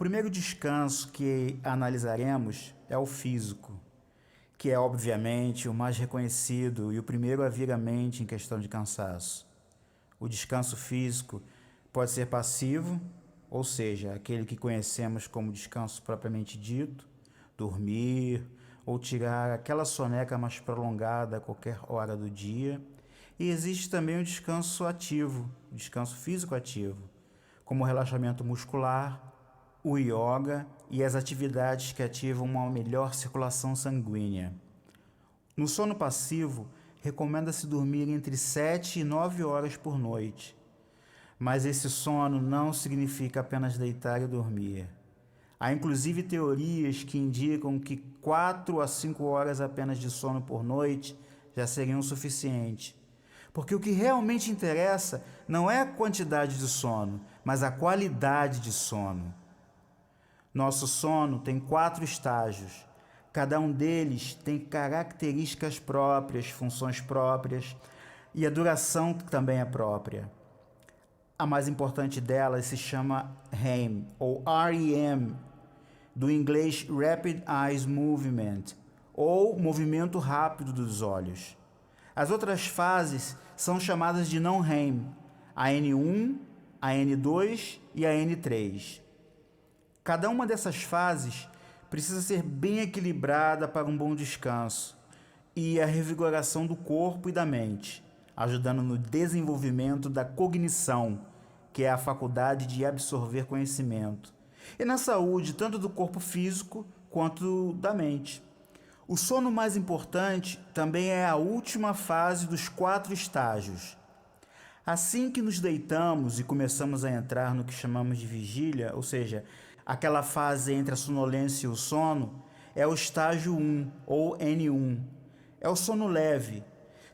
primeiro descanso que analisaremos é o físico, que é obviamente o mais reconhecido e o primeiro a vir à mente em questão de cansaço. O descanso físico pode ser passivo, ou seja, aquele que conhecemos como descanso propriamente dito, dormir ou tirar aquela soneca mais prolongada a qualquer hora do dia. E existe também o descanso ativo, o descanso físico ativo, como o relaxamento muscular, o yoga e as atividades que ativam uma melhor circulação sanguínea. No sono passivo, recomenda-se dormir entre 7 e 9 horas por noite. Mas esse sono não significa apenas deitar e dormir. Há inclusive teorias que indicam que 4 a 5 horas apenas de sono por noite já seriam suficientes. Porque o que realmente interessa não é a quantidade de sono, mas a qualidade de sono. Nosso sono tem 4 estágios. Cada um deles tem características próprias, funções próprias e a duração também é própria. A mais importante delas se chama REM, ou REM, do inglês Rapid Eye Movement, ou movimento rápido dos olhos. As outras fases são chamadas de não REM, a N1, a N2 e a N3. Cada uma dessas fases precisa ser bem equilibrada para um bom descanso e a revigoração do corpo e da mente, ajudando no desenvolvimento da cognição, que é a faculdade de absorver conhecimento, e na saúde tanto do corpo físico quanto da mente. O sono mais importante também é a última fase dos 4 estágios. Assim que nos deitamos e começamos a entrar no que chamamos de vigília, ou seja, aquela fase entre a sonolência e o sono, é o estágio 1, ou N1. É o sono leve.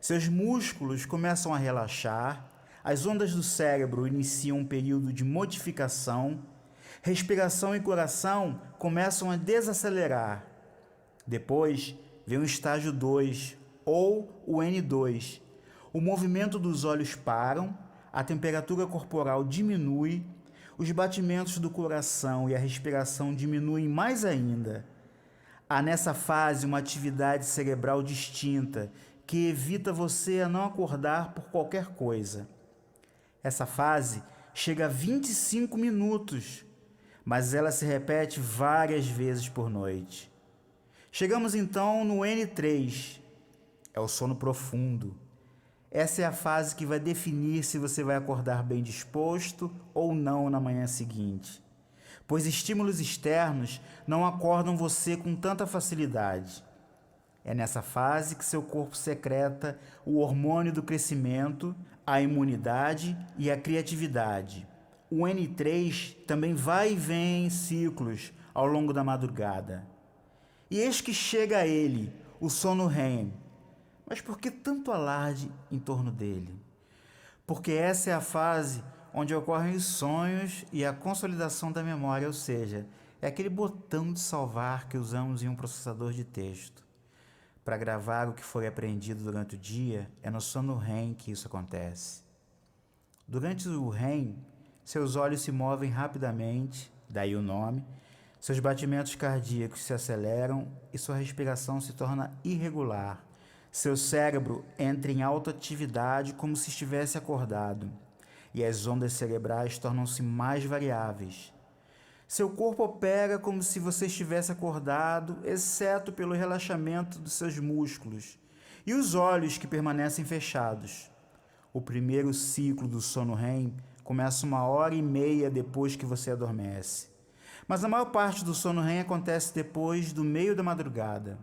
Seus músculos começam a relaxar, as ondas do cérebro iniciam um período de modificação, respiração e coração começam a desacelerar. Depois vem o estágio 2, ou o N2. O movimento dos olhos param, a temperatura corporal diminui, os batimentos do coração e a respiração diminuem mais ainda. Há nessa fase uma atividade cerebral distinta que evita você a não acordar por qualquer coisa. Essa fase chega a 25 minutos, mas ela se repete várias vezes por noite. Chegamos então no N3, é o sono profundo. Essa é a fase que vai definir se você vai acordar bem disposto ou não na manhã seguinte, pois estímulos externos não acordam você com tanta facilidade. É nessa fase que seu corpo secreta o hormônio do crescimento, a imunidade e a criatividade. O N3 também vai e vem em ciclos ao longo da madrugada. E eis que chega a ele, o sono REM. Mas por que tanto alarde em torno dele? Porque essa é a fase onde ocorrem os sonhos e a consolidação da memória, ou seja, é aquele botão de salvar que usamos em um processador de texto. Para gravar o que foi aprendido durante o dia, é no sono REM que isso acontece. Durante o REM, seus olhos se movem rapidamente, daí o nome, seus batimentos cardíacos se aceleram e sua respiração se torna irregular. Seu cérebro entra em alta atividade como se estivesse acordado, e as ondas cerebrais tornam-se mais variáveis. Seu corpo opera como se você estivesse acordado, exceto pelo relaxamento dos seus músculos e os olhos que permanecem fechados. O primeiro ciclo do sono REM começa 1h30 depois que você adormece. Mas a maior parte do sono REM acontece depois do meio da madrugada.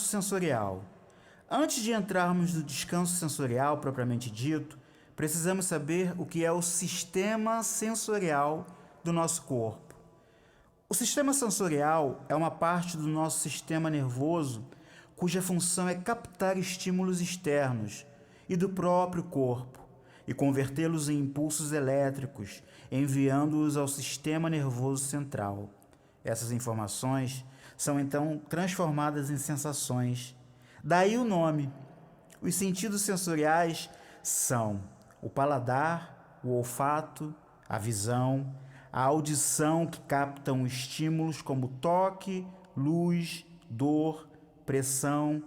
sensorial. Antes de entrarmos no descanso sensorial propriamente dito, precisamos saber o que é o sistema sensorial do nosso corpo. O sistema sensorial é uma parte do nosso sistema nervoso cuja função é captar estímulos externos e do próprio corpo e convertê-los em impulsos elétricos, enviando-os ao sistema nervoso central. Essas informações são então transformadas em sensações. Daí o nome. Os sentidos sensoriais são o paladar, o olfato, a visão, a audição que captam estímulos como toque, luz, dor, pressão,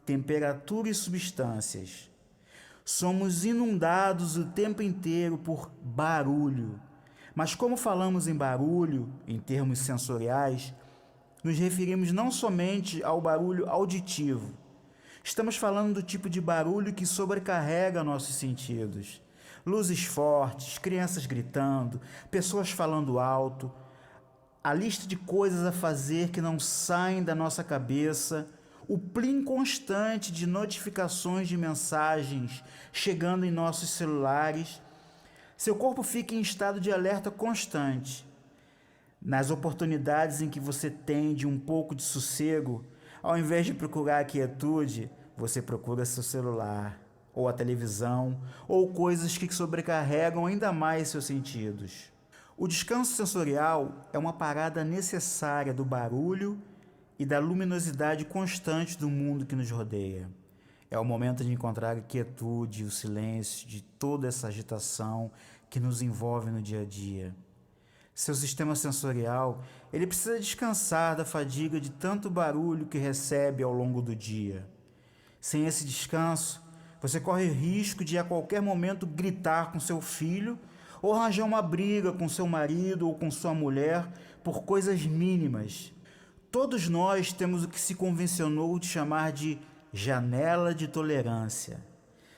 temperatura e substâncias. Somos inundados o tempo inteiro por barulho. Mas como falamos em barulho, em termos sensoriais, nos referimos não somente ao barulho auditivo. Estamos falando do tipo de barulho que sobrecarrega nossos sentidos. Luzes fortes, crianças gritando, pessoas falando alto, a lista de coisas a fazer que não saem da nossa cabeça, o plim constante de notificações de mensagens chegando em nossos celulares. Seu corpo fica em estado de alerta constante. Nas oportunidades em que você tem de um pouco de sossego, ao invés de procurar a quietude, você procura seu celular, ou a televisão, ou coisas que sobrecarregam ainda mais seus sentidos. O descanso sensorial é uma parada necessária do barulho e da luminosidade constante do mundo que nos rodeia. É o momento de encontrar a quietude, o silêncio de toda essa agitação que nos envolve no dia a dia. Seu sistema sensorial, ele precisa descansar da fadiga de tanto barulho que recebe ao longo do dia. Sem esse descanso, você corre o risco de a qualquer momento gritar com seu filho ou arranjar uma briga com seu marido ou com sua mulher por coisas mínimas. Todos nós temos o que se convencionou de chamar de janela de tolerância.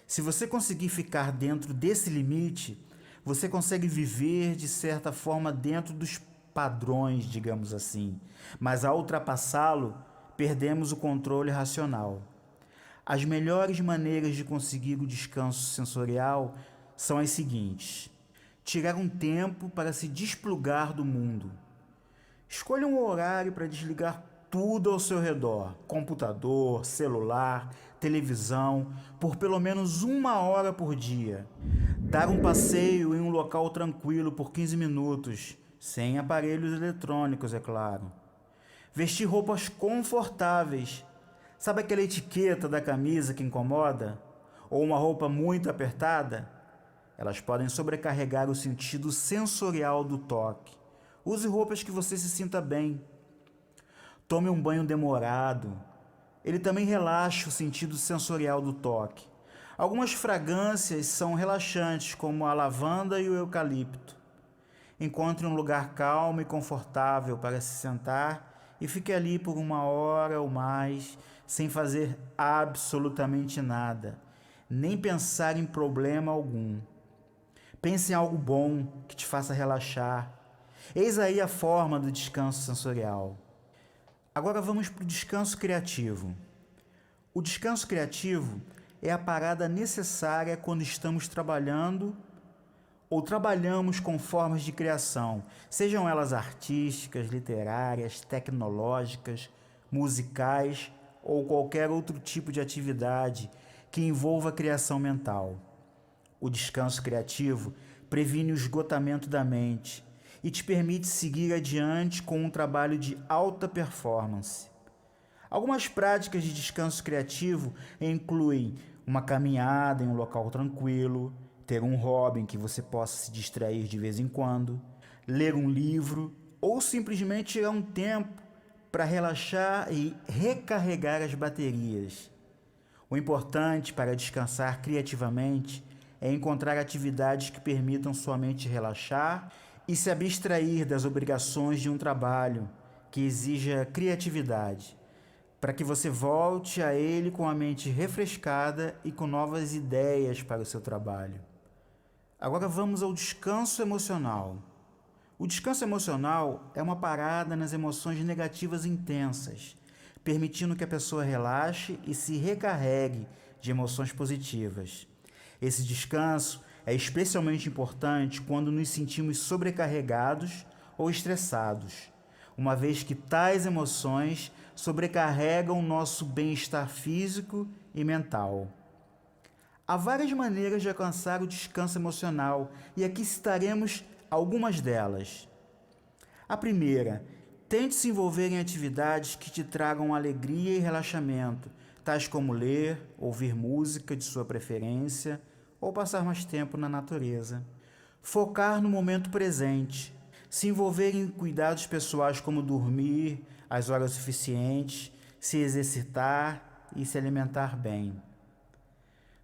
Se você conseguir ficar dentro desse limite, você consegue viver de certa forma dentro dos padrões, digamos assim. Mas ao ultrapassá-lo, perdemos o controle racional. As melhores maneiras de conseguir o descanso sensorial são as seguintes: tirar um tempo para se desplugar do mundo. Escolha um horário para desligar tudo ao seu redor, computador, celular, televisão, por pelo menos 1 hora por dia. Dar um passeio em um local tranquilo por 15 minutos, sem aparelhos eletrônicos, é claro. Vestir roupas confortáveis. Sabe aquela etiqueta da camisa que incomoda? Ou uma roupa muito apertada? Elas podem sobrecarregar o sentido sensorial do toque. Use roupas que você se sinta bem. Tome um banho demorado. Ele também relaxa o sentido sensorial do toque. Algumas fragrâncias são relaxantes, como a lavanda e o eucalipto. Encontre um lugar calmo e confortável para se sentar e fique ali por 1 hora ou mais, sem fazer absolutamente nada, nem pensar em problema algum. Pense em algo bom que te faça relaxar. Eis aí a forma do descanso sensorial. Agora vamos para o descanso criativo. O descanso criativo é a parada necessária quando estamos trabalhando ou trabalhamos com formas de criação, sejam elas artísticas, literárias, tecnológicas, musicais ou qualquer outro tipo de atividade que envolva a criação mental. O descanso criativo previne o esgotamento da mente e te permite seguir adiante com um trabalho de alta performance. Algumas práticas de descanso criativo incluem uma caminhada em um local tranquilo, ter um hobby em que você possa se distrair de vez em quando, ler um livro ou simplesmente tirar um tempo para relaxar e recarregar as baterias. O importante para descansar criativamente é encontrar atividades que permitam sua mente relaxar e se abstrair das obrigações de um trabalho que exija criatividade, para que você volte a ele com a mente refrescada e com novas ideias para o seu trabalho. Agora vamos ao descanso emocional. O descanso emocional é uma parada nas emoções negativas intensas, permitindo que a pessoa relaxe e se recarregue de emoções positivas. Esse descanso é especialmente importante quando nos sentimos sobrecarregados ou estressados, uma vez que tais emoções sobrecarregam nosso bem-estar físico e mental. Há várias maneiras de alcançar o descanso emocional e aqui citaremos algumas delas. A primeira, tente se envolver em atividades que te tragam alegria e relaxamento, tais como ler, ouvir música de sua preferência ou passar mais tempo na natureza. Focar no momento presente, se envolver em cuidados pessoais como dormir as horas suficientes, se exercitar e se alimentar bem.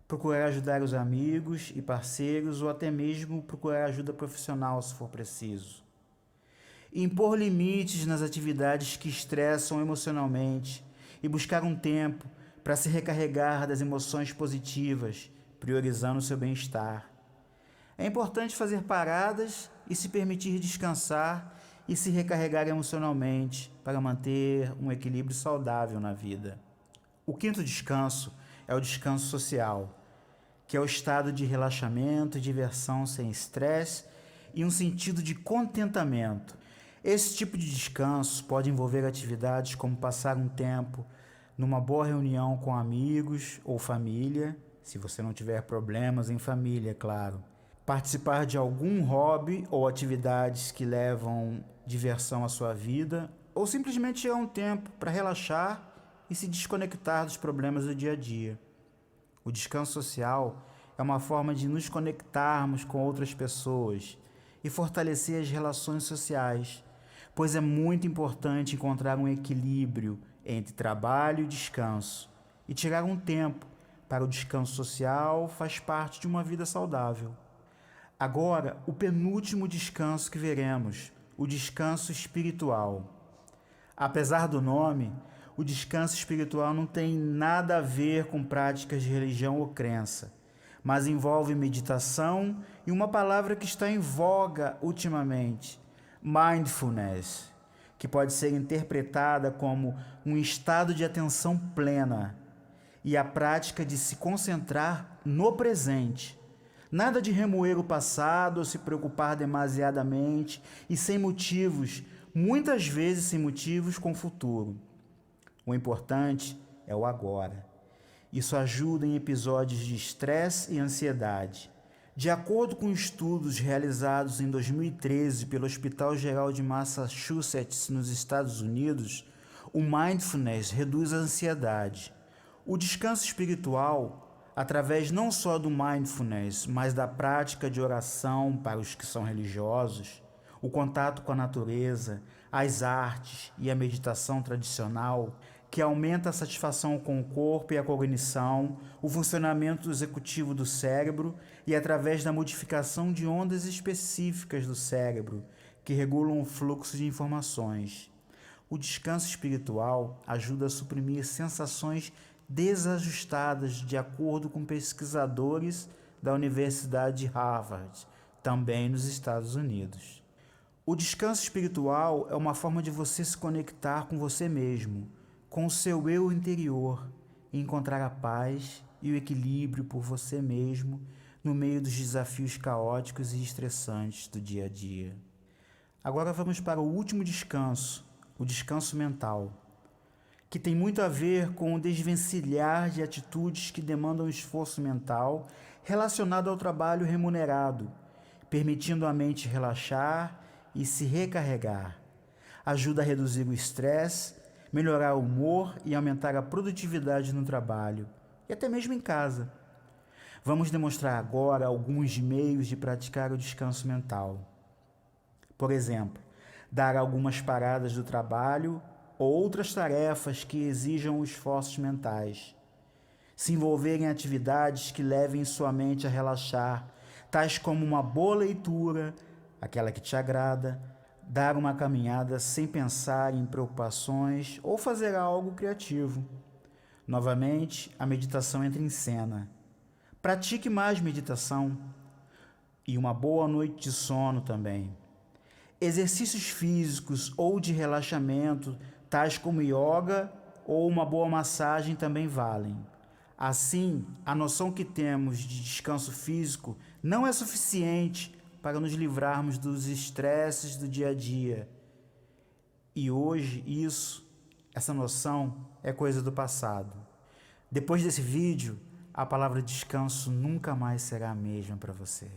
Procurar ajudar os amigos e parceiros ou até mesmo procurar ajuda profissional se for preciso. Impor limites nas atividades que estressam emocionalmente e buscar um tempo para se recarregar das emoções positivas, priorizando o seu bem-estar. É importante fazer paradas e se permitir descansar e se recarregar emocionalmente para manter um equilíbrio saudável na vida. O quinto descanso é o descanso social, que é o estado de relaxamento e diversão sem estresse e um sentido de contentamento. Esse tipo de descanso pode envolver atividades como passar um tempo numa boa reunião com amigos ou família, se você não tiver problemas em família, é claro. Participar de algum hobby ou atividades que levam diversão à sua vida, ou simplesmente tirar um tempo para relaxar e se desconectar dos problemas do dia a dia. O descanso social é uma forma de nos conectarmos com outras pessoas e fortalecer as relações sociais, pois é muito importante encontrar um equilíbrio entre trabalho e descanso. E tirar um tempo para o descanso social faz parte de uma vida saudável. Agora, o penúltimo descanso que veremos, o descanso espiritual. Apesar do nome, o descanso espiritual não tem nada a ver com práticas de religião ou crença, mas envolve meditação e uma palavra que está em voga ultimamente, mindfulness, que pode ser interpretada como um estado de atenção plena e a prática de se concentrar no presente. Nada de remoer o passado ou se preocupar demasiadamente e sem motivos, muitas vezes sem motivos, com o futuro. O importante é o agora. Isso ajuda em episódios de estresse e ansiedade. De acordo com estudos realizados em 2013 pelo Hospital Geral de Massachusetts, nos Estados Unidos, o mindfulness reduz a ansiedade. O descanso espiritual, através não só do mindfulness, mas da prática de oração para os que são religiosos, o contato com a natureza, as artes e a meditação tradicional, que aumenta a satisfação com o corpo e a cognição, o funcionamento executivo do cérebro e através da modificação de ondas específicas do cérebro, que regulam o fluxo de informações. O descanso espiritual ajuda a suprimir sensações desajustadas, de acordo com pesquisadores da Universidade de Harvard, também nos Estados Unidos. O descanso espiritual é uma forma de você se conectar com você mesmo, com o seu eu interior, e encontrar a paz e o equilíbrio por você mesmo no meio dos desafios caóticos e estressantes do dia a dia. Agora vamos para o último descanso, o descanso mental, que tem muito a ver com o desvencilhar de atitudes que demandam esforço mental relacionado ao trabalho remunerado, permitindo a mente relaxar e se recarregar. Ajuda a reduzir o estresse, melhorar o humor e aumentar a produtividade no trabalho e até mesmo em casa. Vamos demonstrar agora alguns meios de praticar o descanso mental. Por exemplo, dar algumas paradas do trabalho ou outras tarefas que exijam esforços mentais. Se envolver em atividades que levem sua mente a relaxar, tais como uma boa leitura, aquela que te agrada, dar uma caminhada sem pensar em preocupações ou fazer algo criativo. Novamente, a meditação entra em cena. Pratique mais meditação e uma boa noite de sono também. Exercícios físicos ou de relaxamento, tais como yoga ou uma boa massagem também valem. Assim, a noção que temos de descanso físico não é suficiente para nos livrarmos dos estresses do dia a dia. E hoje essa noção é coisa do passado. Depois desse vídeo, a palavra descanso nunca mais será a mesma para você.